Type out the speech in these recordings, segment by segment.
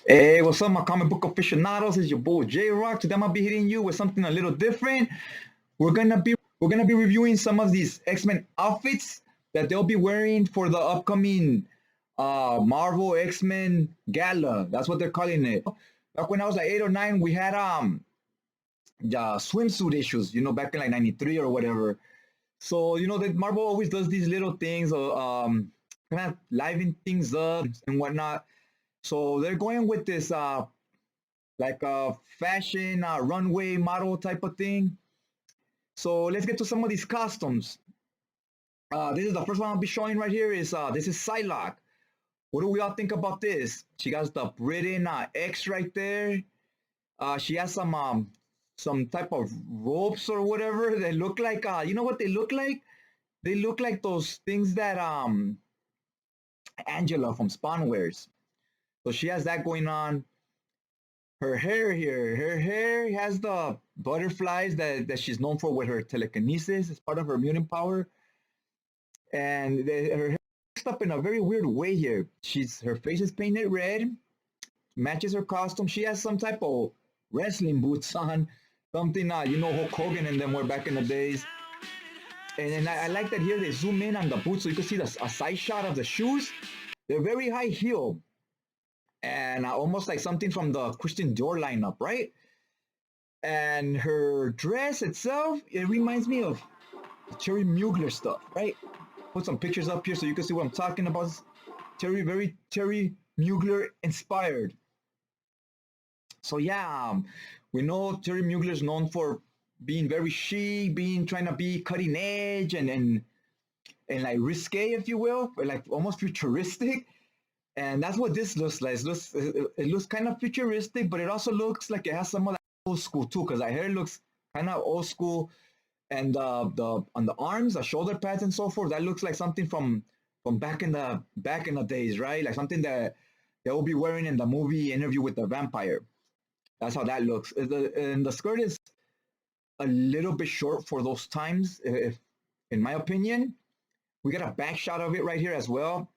Hey, what's up, my comic book aficionados? It's your boy J Rock. Today I'm gonna be hitting you with something a little different. We're gonna be reviewing some of these X-Men outfits that they'll be wearing for the upcoming Marvel X-Men Gala. That's what they're calling it. Back when I was like 8 or 9, we had the swimsuit issues, back in like '93 or whatever. So that Marvel always does these little things, kind of liven things up and whatnot. So they're going with this like a fashion runway model type of thing. So let's get to some of these costumes. This is the first one I'll be showing right here. This is Psylocke. What do we all think about this? She got the Britain X right there. She has some type of ropes or whatever. They look like you know what they look like? They look like those things that Angela from Spawn wears. So she has that going on. Her hair here, her hair has the butterflies that she's known for with her telekinesis. It's part of her mutant power. And her hair is up in a very weird way here. Her face is painted red, matches her costume. She has some type of wrestling boots on, something Hulk Hogan and them were back in the days. And then I like that here they zoom in on the boots so you can see a side shot of the shoes. They're very high heel and almost like something from the Christian Dior lineup, right? And her dress itself, it reminds me of Terry Mugler stuff, right? Put some pictures up here so you can see what I'm talking about. Very Terry Mugler inspired. So yeah, we know Terry Mugler is known for being very chic, trying to be cutting edge and like risque, if you will, but like almost futuristic. And that's what this looks like. It looks kind of futuristic, but it also looks like it has some of that old school too, because the hair looks kind of old school, and the on the arms, the shoulder pads, and so forth, that looks like something from back in the days, right? Like something that they will be wearing in the movie Interview with the Vampire. That's how that looks. And the skirt is a little bit short for those times, if in my opinion. We got a back shot of it right here as well.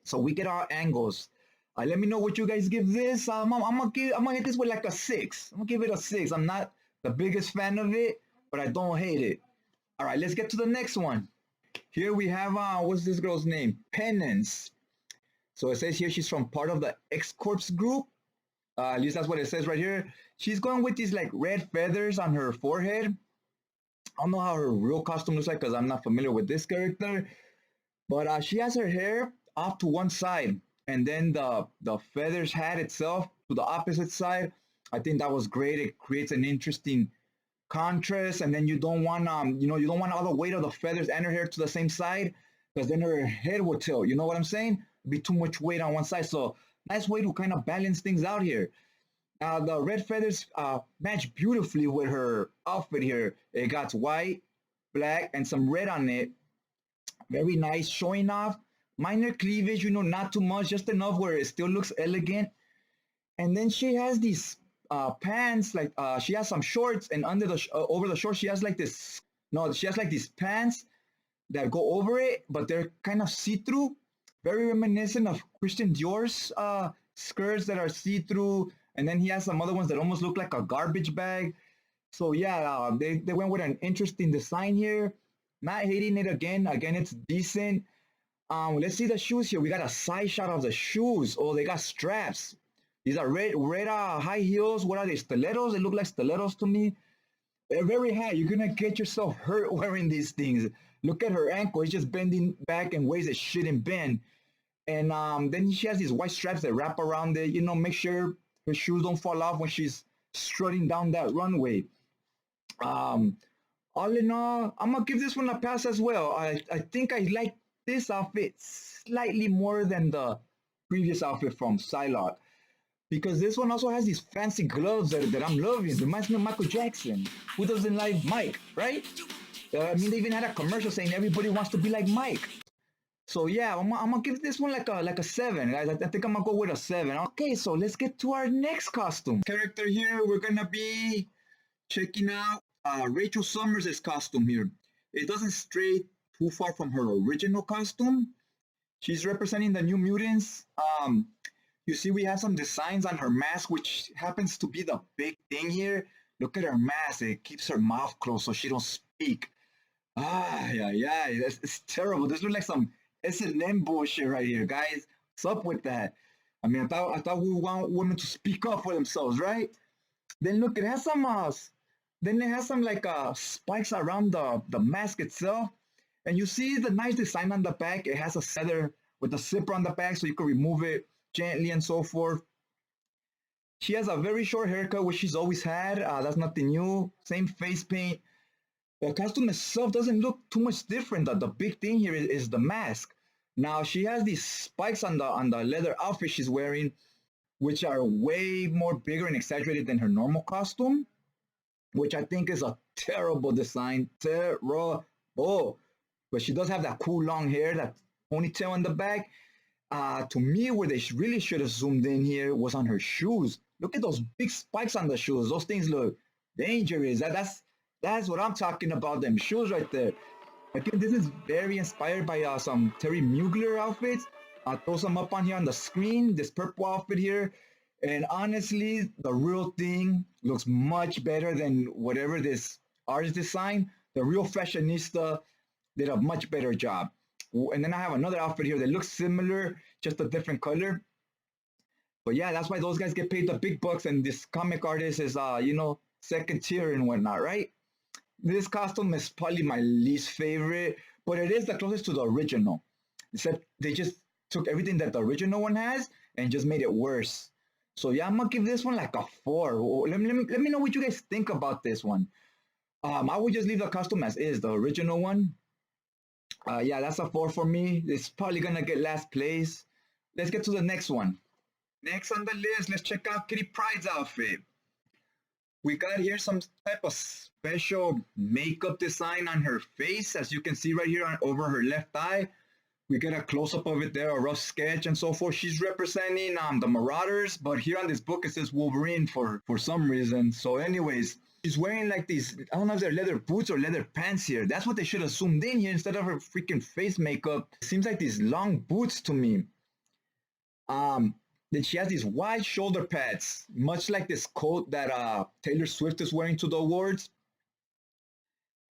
So we get our angles. Let me know what you guys give this. I'm gonna hit this with like a 6. I'm gonna give it a 6. I'm not the biggest fan of it, but I don't hate it. All right, let's get to the next one. Here we have what's this girl's name? Penance. So it says here she's from part of the X Corps group. At least that's what it says right here. She's going with these like red feathers on her forehead. I don't know how her real costume looks like because I'm not familiar with this character. But she has her hair off to one side, and then the feathers hat itself to the opposite side. I think that was great. It creates an interesting contrast, and then you don't want you don't want all the weight of the feathers and her hair to the same side, because then her head will tilt. You know what I'm saying? It'd be too much weight on one side. So nice way to kind of balance things out here. The red feathers match beautifully with her outfit here. It got white, black, and some red on it. Very nice, showing off minor cleavage, not too much, just enough where it still looks elegant. And then she has these pants, like she has some shorts, and under over the shorts, she has like this. No, she has like these pants that go over it, but they're kind of see-through, very reminiscent of Christian Dior's skirts that are see-through. And then he has some other ones that almost look like a garbage bag. So yeah, they went with an interesting design here. Not hating it again. Again, it's decent. Let's see the shoes here. We got a side shot of the shoes. Oh, they got straps. These are red high heels. What are they? Stilettos? They look like stilettos to me. They're very high. You're gonna get yourself hurt wearing these things. Look at her ankle. It's just bending back in ways it shouldn't bend. And then she has these white straps that wrap around it. Make sure her shoes don't fall off when she's strutting down that runway. Um, all in all, I'm gonna give this one a pass as well. I think I like this outfit slightly more than the previous outfit from Psylocke, because this one also has these fancy gloves that I'm loving. It reminds me of Michael Jackson. Who doesn't like Mike, right? I mean, they even had a commercial saying everybody wants to be like Mike. So yeah, I'm gonna give this one like a 7. I think I'm gonna go with a 7. Okay, so let's get to our next costume. Character here, we're gonna be checking out Rachel Summers' costume here. It doesn't stray too far from her original costume. She's representing the New Mutants. You see, we have some designs on her mask, which happens to be the big thing here. Look at her mask. It keeps her mouth closed so she don't speak. Ah, yeah. It's terrible. This looks like some S&M bullshit right here, guys. What's up with that? I mean, I thought we want women to speak up for themselves, right? Then look, it has some then it has some like spikes around the mask itself. And you see the nice design on the back. It has a feather with a zipper on the back so you can remove it gently and so forth. She has a very short haircut, which she's always had. That's nothing new. Same face paint. The costume itself doesn't look too much different. The big thing here is the mask. Now she has these spikes on the leather outfit she's wearing, which are way more bigger and exaggerated than her normal costume, which I think is a terrible design. Terrible. But she does have that cool long hair, that ponytail in the back. To me, where they really should have zoomed in here was on her shoes. Look at those big spikes on the shoes. Those things look dangerous. That's what I'm talking about, them shoes right there. I think this is very inspired by some Terry Mugler outfits. I'll throw some up on here on the screen, this purple outfit here. And honestly, the real thing looks much better than whatever this artist designed. The real fashionista did a much better job. And then I have another outfit here that looks similar, just a different color. But yeah, that's why those guys get paid the big bucks, and this comic artist is, second tier and whatnot, right? This costume is probably my least favorite, but it is the closest to the original. Except they just took everything that the original one has and just made it worse. So yeah, I'm gonna give this one like a 4. Let me know what you guys think about this one. I would just leave the costume as is, the original one. Yeah, that's a 4 for me. It's probably gonna get last place. Let's get to the next one. Next on the list, let's check out Kitty Pryde's outfit. We got here some type of special makeup design on her face, as you can see right here over her left eye. We get a close-up of it there, a rough sketch and so forth. She's representing the Marauders, but here on this book it says Wolverine for some reason. So anyways, she's wearing like these, I don't know if they're leather boots or leather pants here. That's what they should have zoomed in here instead of her freaking face makeup. It seems like these long boots to me. Then she has these wide shoulder pads, much like this coat that Taylor Swift is wearing to the awards.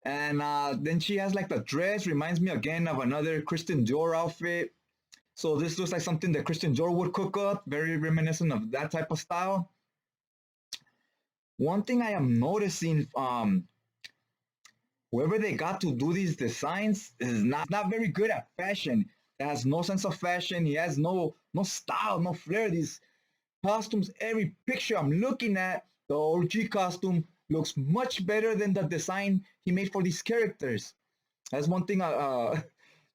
And then she has like the dress, reminds me again of another Kristen Dior outfit. So this looks like something that Kristen Dior would cook up, very reminiscent of that type of style. One thing I am noticing, whoever they got to do these designs is not very good at fashion. It has no sense of fashion. He has no style, no flair. These costumes, every picture I'm looking at, the OG costume looks much better than the design he made for these characters. That's one thing. The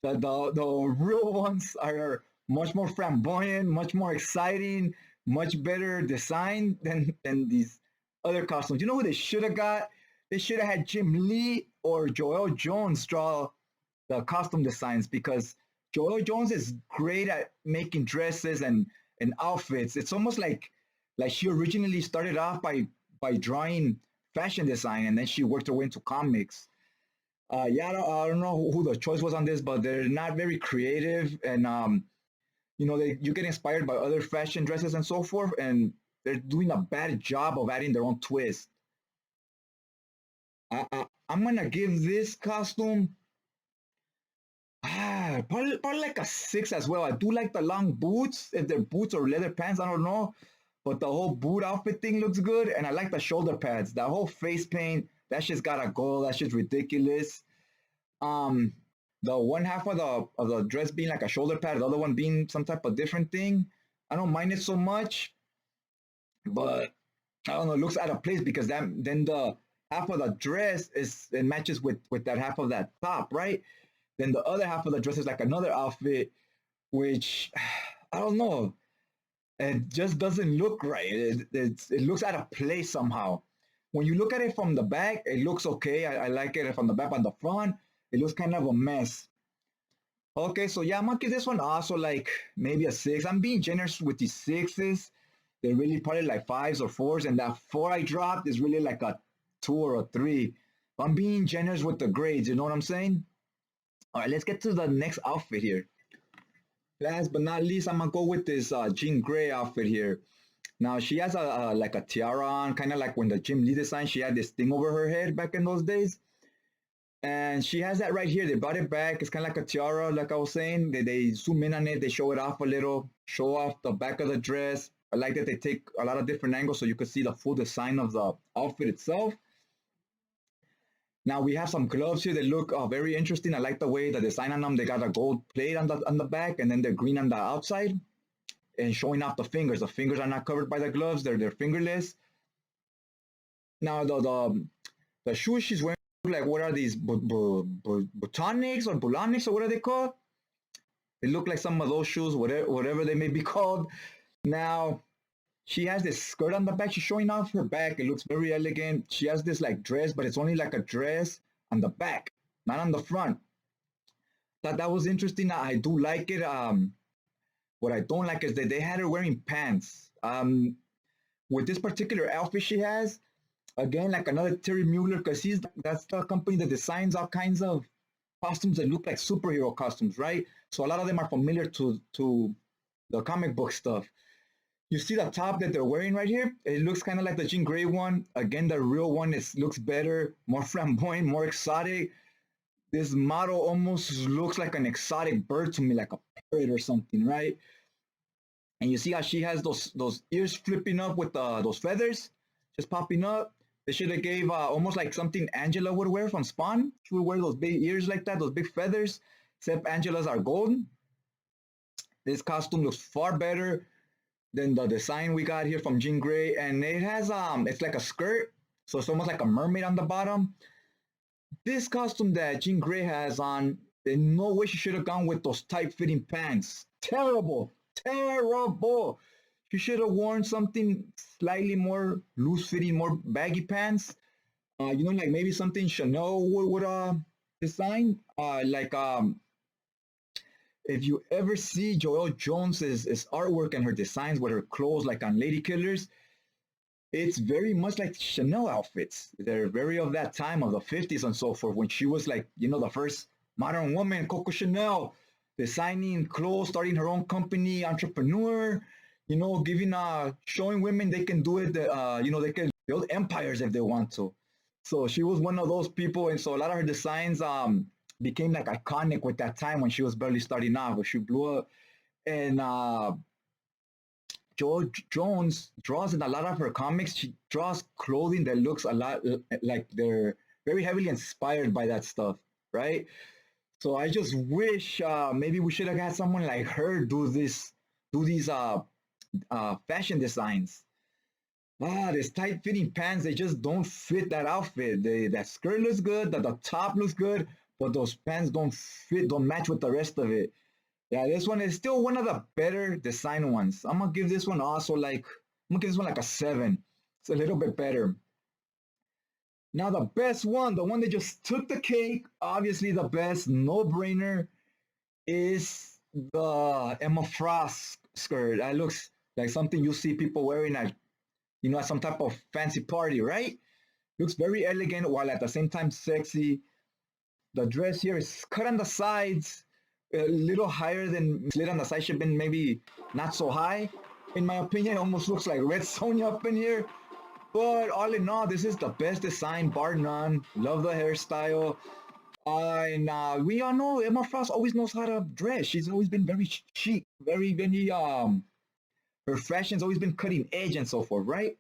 real ones are much more flamboyant, much more exciting, much better design than these other costumes. You know who they should have got? They should have had Jim Lee or Joel Jones draw the costume designs, because Joel Jones is great at making dresses and outfits. It's almost like she originally started off by drawing fashion design, and then she worked her way into comics. Yeah, I don't know who the choice was on this, but they're not very creative, and you get inspired by other fashion dresses and so forth, and they're doing a bad job of adding their own twist. I'm gonna give this costume probably like a 6 as well. I do like the long boots, if they're boots or leather pants, I don't know. But the whole boot outfit thing looks good, and I like the shoulder pads. That whole face paint, that shit's gotta go. That shit's ridiculous. The one half of the dress being like a shoulder pad, the other one being some type of different thing. I don't mind it so much, but I don't know, it looks out of place because then the half of the dress it matches with that half of that top, right? Then the other half of the dress is like another outfit, which I don't know. It just doesn't look right. It looks out of place somehow. When you look at it from the back, it looks okay. I like it from the back. On the front, it looks kind of a mess. Okay, so yeah, I'm gonna give this one also like maybe a 6. I'm being generous with these 6s. They're really probably like 5s or 4s, and that 4 I dropped is really like a 2 or a 3. I'm being generous with the grades, you know what I'm saying? All right, let's get to the next outfit here. Last but not least, I'm gonna go with this Jean Grey outfit here. Now she has a like a tiara on, kind of like when the Jim Lee design. She had this thing over her head back in those days, and she has that right here. They brought it back. It's kind of like a tiara, like I was saying. They zoom in on it. They show it off a little, show off the back of the dress. I like that they take a lot of different angles so you can see the full design of the outfit itself. Now we have some gloves here that look very interesting. I like the way the design on them. They got a gold plate on the back, and then they're green on the outside, and showing off the fingers. The fingers are not covered by the gloves. They're fingerless. Now the shoes she's wearing, like, what are these? Botanics or Bulanics, or what are they called? They look like some of those shoes, whatever they may be called. Now she has this skirt on the back. She's showing off her back. It looks very elegant. She has this like dress, but it's only like a dress on the back, not on the front. Thought that was interesting. I do like it. What I don't like is that they had her wearing pants. With this particular outfit she has, again, like another Terry Mueller, because that's the company that designs all kinds of costumes that look like superhero costumes, right? So a lot of them are familiar to the comic book stuff. You see the top that they're wearing right here? It looks kind of like the Jean Grey one. Again, the real one looks better, more flamboyant, more exotic. This model almost looks like an exotic bird to me, like a parrot or something, right? And you see how she has those ears flipping up with those feathers just popping up. They should have gave almost like something Angela would wear from Spawn. She would wear those big ears like that, those big feathers, except Angela's are golden. This costume looks far better than the design we got here from Jean Grey, and it has it's like a skirt, so it's almost like a mermaid on the bottom. This costume that Jean Grey has on, in no way she should have gone with those tight-fitting pants. Terrible, terrible. She should have worn something slightly more loose-fitting, more baggy pants. Like maybe something Chanel would design. If you ever see Joelle Jones's artwork and her designs with her clothes, like on Lady Killers, it's very much like Chanel outfits. They're very of that time of the 50s and so forth, when she was like, the first modern woman, Coco Chanel, designing clothes, starting her own company, entrepreneur, showing women they can do it, they can build empires if they want to. So she was one of those people, and so a lot of her designs became like iconic with that time when she was barely starting off, but she blew up. And Joelle Jones draws in a lot of her comics. She draws clothing that looks a lot like they're very heavily inspired by that stuff, right? So I just wish maybe we should have had someone like her do these fashion designs. These tight-fitting pants, they just don't fit that outfit. That skirt looks good, the top looks good, but those pants don't match with the rest of it. Yeah, this one is still one of the better design ones. I'm gonna give this one like a 7. It's a little bit better. Now the best one, the one that just took the cake, obviously the best, no-brainer, is the Emma Frost skirt. That looks like something you see people wearing at some type of fancy party, right? Looks very elegant while at the same time sexy. The dress here is cut on the sides, a little higher than slit on the side. Should have been maybe not so high. In my opinion, it almost looks like Red Sonja up in here. But all in all, this is the best design, bar none. Love the hairstyle. And we all know Emma Frost always knows how to dress. She's always been very chic, very, her fashion's always been cutting edge and so forth, right?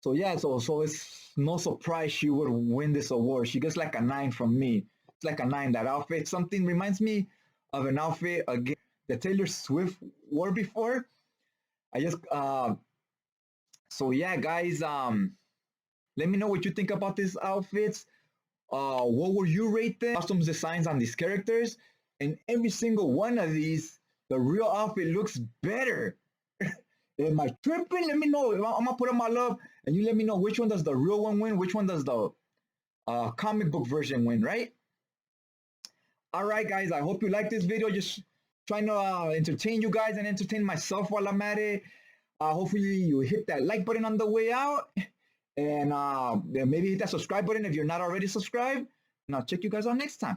So yeah, so it's no surprise she would win this award. She gets like a 9 from me. It's like a 9. That outfit, something reminds me of an outfit again that Taylor Swift wore before. So yeah, guys, let me know what you think about these outfits. What would you rate them? Costumes designs on these characters, and every single one of these, the real outfit looks better. Am I tripping? Let me know. I'm gonna put on my love, and you let me know which one does the real one win, which one does the comic book version win, right? All right, guys. I hope you like this video. Just trying to entertain you guys and entertain myself while I'm at it. Hopefully you hit that like button on the way out, and maybe hit that subscribe button if you're not already subscribed. And I'll check you guys out next time.